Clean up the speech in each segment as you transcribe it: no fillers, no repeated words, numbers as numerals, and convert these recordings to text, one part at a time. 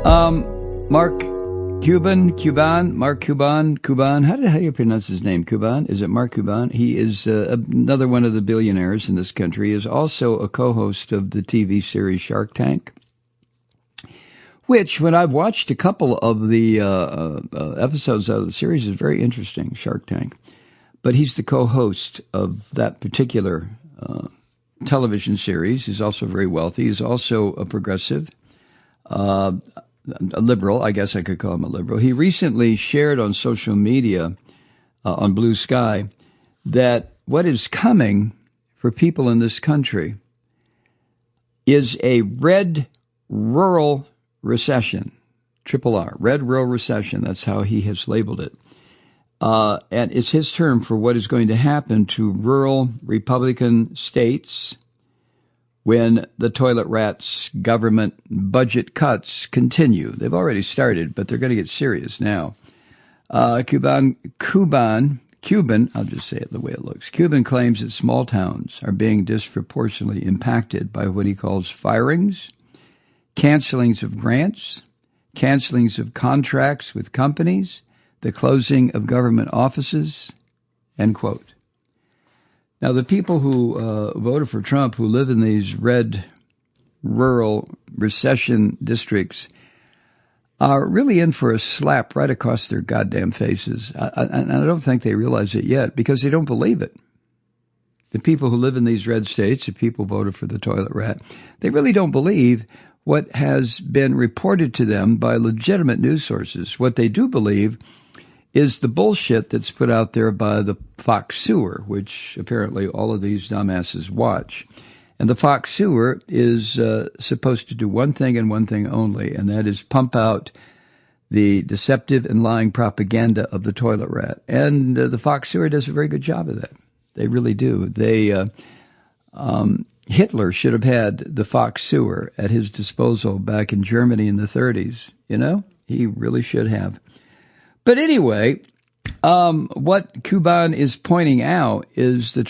Mark Cuban. How do you pronounce his name? Cuban? Is it Mark Cuban? He is another one of the billionaires in this country. He is also a co-host of the TV series Shark Tank, which, when I've watched a couple of the episodes out of the series, is very interesting, Shark Tank. But he's the co-host of that particular television series. He's also very wealthy. He's also a progressive, a liberal. I guess I could call him a liberal. He recently shared on social media, on Blue Sky, that what is coming for people in this country is a red rural recession, triple R, red rural recession. That's how he has labeled it. And it's his term for what is going to happen to rural Republican states when the toilet rats' government budget cuts continue. They've already started, but they're going to get serious now. Cuban, I'll just say it the way it looks. Cuban claims that small towns are being disproportionately impacted by what he calls firings, cancelings of grants, cancelings of contracts with companies, the closing of government offices, end quote. Now, the people who voted for Trump, who live in these red rural recession districts, are really in for a slap right across their goddamn faces. I don't think they realize it yet because they don't believe it. The people who live in these red states, the people who voted for the toilet rat, they really don't believe what has been reported to them by legitimate news sources. What they do believe is the bullshit that's put out there by the Fox sewer, which apparently all of these dumbasses watch. And the Fox sewer is supposed to do one thing and one thing only, and that is pump out the deceptive and lying propaganda of the toilet rat. And the Fox sewer does a very good job of that. They really do. Hitler should have had the Fox sewer at his disposal back in Germany in the 30s. You know, he really should have. But anyway, what Cuban is pointing out is the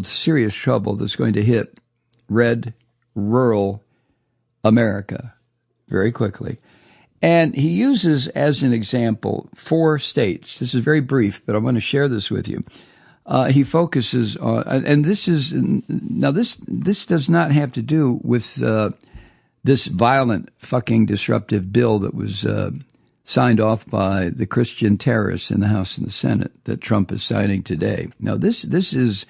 serious trouble that's going to hit red rural America very quickly. And he uses as an example 4 states. This is very brief, but I want to share this with you. He focuses on, and this does not have to do with this violent fucking disruptive bill that was signed off by the Christian terrorists in the House and the Senate that Trump is signing today. Now, this is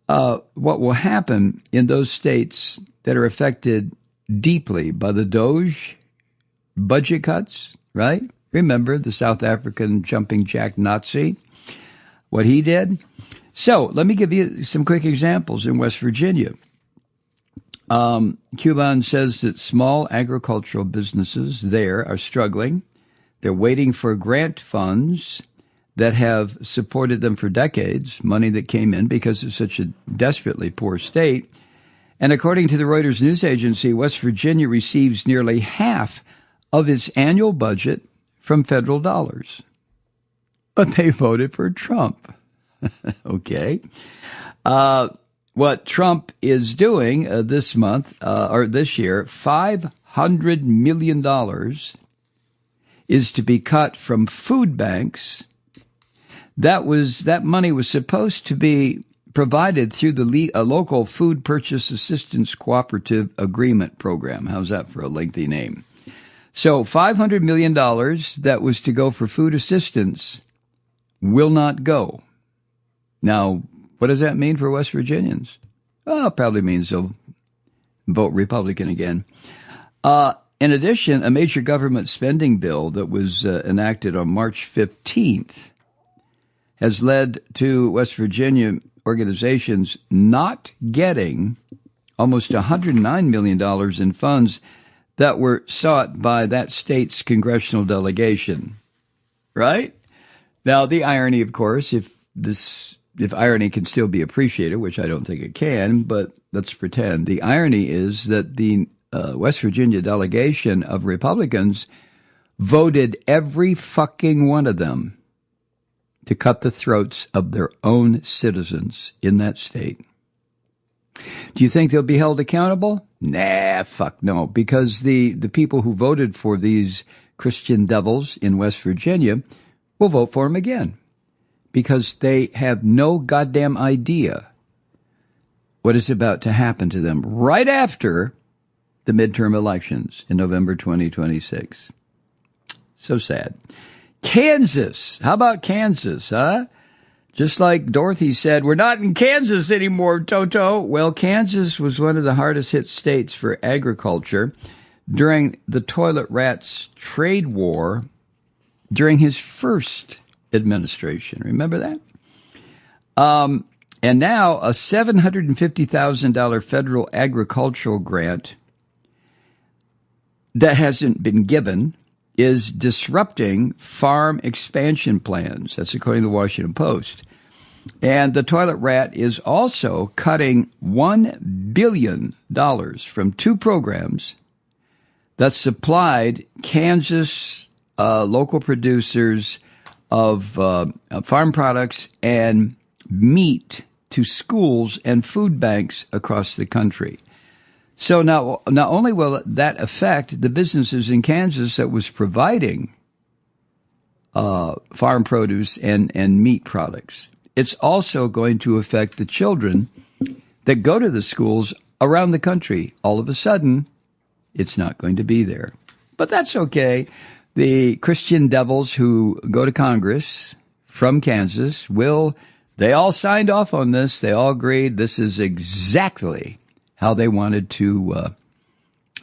what will happen in those states that are affected deeply by the DOGE budget cuts, right? Remember the South African jumping jack Nazi, what he did? So let me give you some quick examples in West Virginia. Cuban says that small agricultural businesses there are struggling. They're waiting for grant funds that have supported them for decades, money that came in because it's such a desperately poor state. And according to the Reuters news agency, West Virginia receives nearly half of its annual budget from federal dollars. But they voted for Trump. Okay. What Trump is doing this month, or this year, $500 million is to be cut from food banks. That money was supposed to be provided through the local food purchase assistance cooperative agreement program. How's that for a lengthy name? So $500 million that was to go for food assistance will not go. Now, what does that mean for West Virginians? Well, it probably means they'll vote Republican again. In addition, a major government spending bill that was enacted on March 15th has led to West Virginia organizations not getting almost $109 million in funds that were sought by that state's congressional delegation. Right? Now, the irony, of course, if irony can still be appreciated, which I don't think it can, but let's pretend. The irony is that the West Virginia delegation of Republicans voted every fucking one of them to cut the throats of their own citizens in that state. Do you think they'll be held accountable? Nah, fuck no, because the people who voted for these Christian devils in West Virginia will vote for them again because they have no goddamn idea what is about to happen to them right after the midterm elections in November 2026. So sad. Kansas. How about Kansas, huh? Just like Dorothy said, we're not in Kansas anymore, Toto. Well, Kansas was one of the hardest hit states for agriculture during the toilet rats trade war during his first administration. Remember that? And now a $750,000 federal agricultural grant that hasn't been given is disrupting farm expansion plans. That's according to the Washington Post. And the toilet rat is also cutting $1 billion from two programs that supplied Kansas local producers of farm products and meat to schools and food banks across the country. So now, not only will that affect the businesses in Kansas that was providing farm produce and meat products, it's also going to affect the children that go to the schools around the country. All of a sudden, it's not going to be there. But that's okay. The Christian devils who go to Congress from Kansas they all signed off on this. They all agreed this is exactly how they wanted to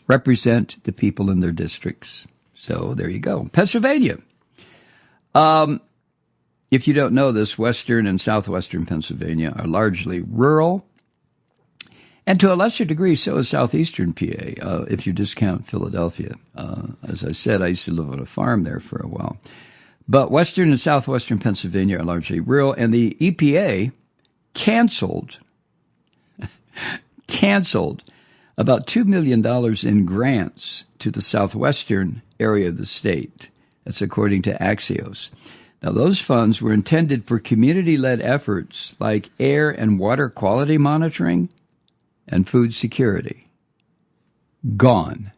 represent the people in their districts. So there you go. Pennsylvania. If you don't know this, western and southwestern Pennsylvania are largely rural. And to a lesser degree, so is southeastern PA, if you discount Philadelphia. As I said, I used to live on a farm there for a while. But western and southwestern Pennsylvania are largely rural, and the EPA canceled about $2 million in grants to the southwestern area of the state. That's according to Axios. Now, those funds were intended for community-led efforts like air and water quality monitoring and food security. Gone.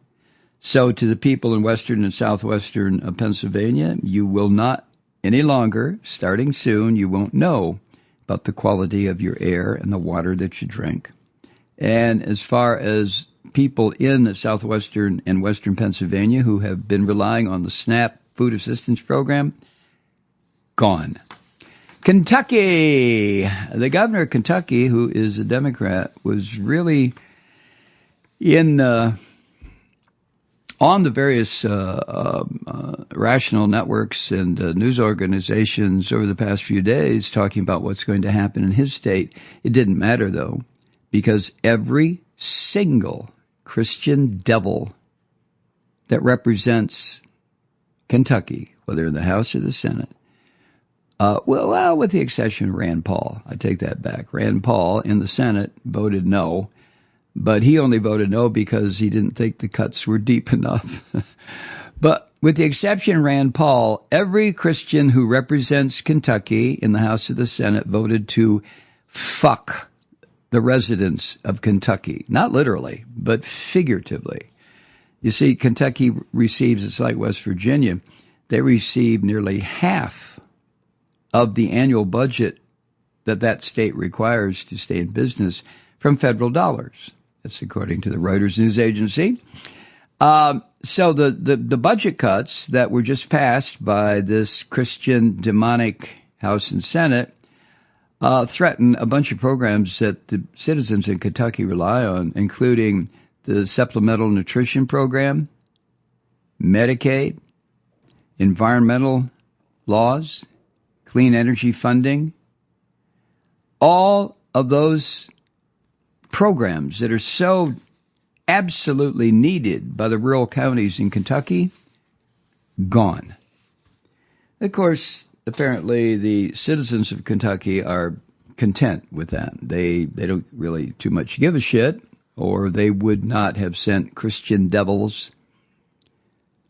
So to the people in western and southwestern Pennsylvania, you will not any longer, starting soon, you won't know about the quality of your air and the water that you drink. And as far as people in southwestern and western Pennsylvania who have been relying on the SNAP food assistance program, gone. Kentucky. The governor of Kentucky, who is a Democrat, was really on the various rational networks and news organizations over the past few days talking about what's going to happen in his state. It didn't matter, though, because every single Christian devil that represents Kentucky, whether in the House or the Senate, well, with the exception of Rand Paul. I take that back. Rand Paul in the Senate voted no, but he only voted no because he didn't think the cuts were deep enough. But with the exception of Rand Paul, every Christian who represents Kentucky in the House or the Senate voted to fuck the residents of Kentucky. Not literally, but figuratively. You see, Kentucky receives, it's like West Virginia, they receive nearly half of the annual budget that state requires to stay in business from federal dollars. That's according to the Reuters news agency. So the budget cuts that were just passed by this Christian demonic House and Senate threaten a bunch of programs that the citizens in Kentucky rely on, including the Supplemental Nutrition Program, Medicaid, environmental laws, clean energy funding. All of those programs that are so absolutely needed by the rural counties in Kentucky, gone. Of course, apparently the citizens of Kentucky are content with that. They don't really too much give a shit, or they would not have sent Christian devils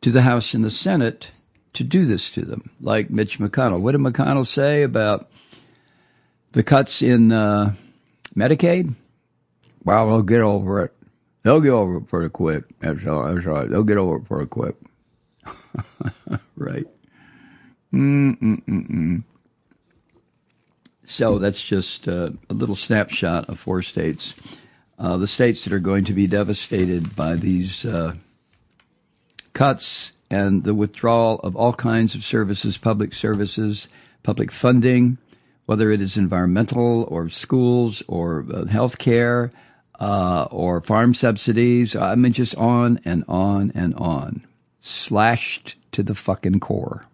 to the House and the Senate to do this to them, like Mitch McConnell. What did McConnell say about the cuts in Medicaid? Well, they'll get over it. They'll get over it pretty quick. That's all right. They'll get over it pretty quick. Right. So that's just a little snapshot of 4 states. The states that are going to be devastated by these cuts and the withdrawal of all kinds of services, public funding, whether it is environmental or schools or health care or farm subsidies. I mean, just on and on and on. Slashed to the fucking core.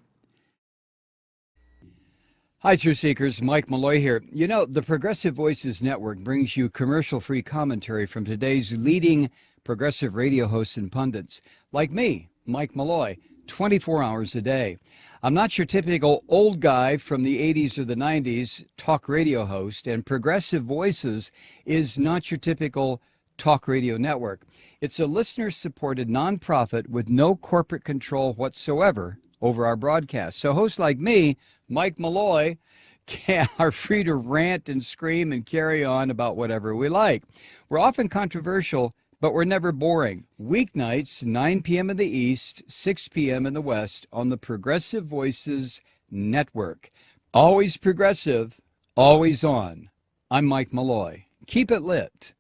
Hi, Truth Seekers. Mike Malloy here. You know, the Progressive Voices Network brings you commercial-free commentary from today's leading progressive radio hosts and pundits, like me, Mike Malloy, 24 hours a day. I'm not your typical old guy from the 80s or the 90s talk radio host, and Progressive Voices is not your typical talk radio network. It's a listener-supported nonprofit with no corporate control whatsoever over our broadcast. So hosts like me, Mike Malloy, are free to rant and scream and carry on about whatever we like. We're often controversial, but we're never boring. Weeknights, 9 p.m. in the East, 6 p.m. in the West on the Progressive Voices Network. Always progressive, always on. I'm Mike Malloy. Keep it lit.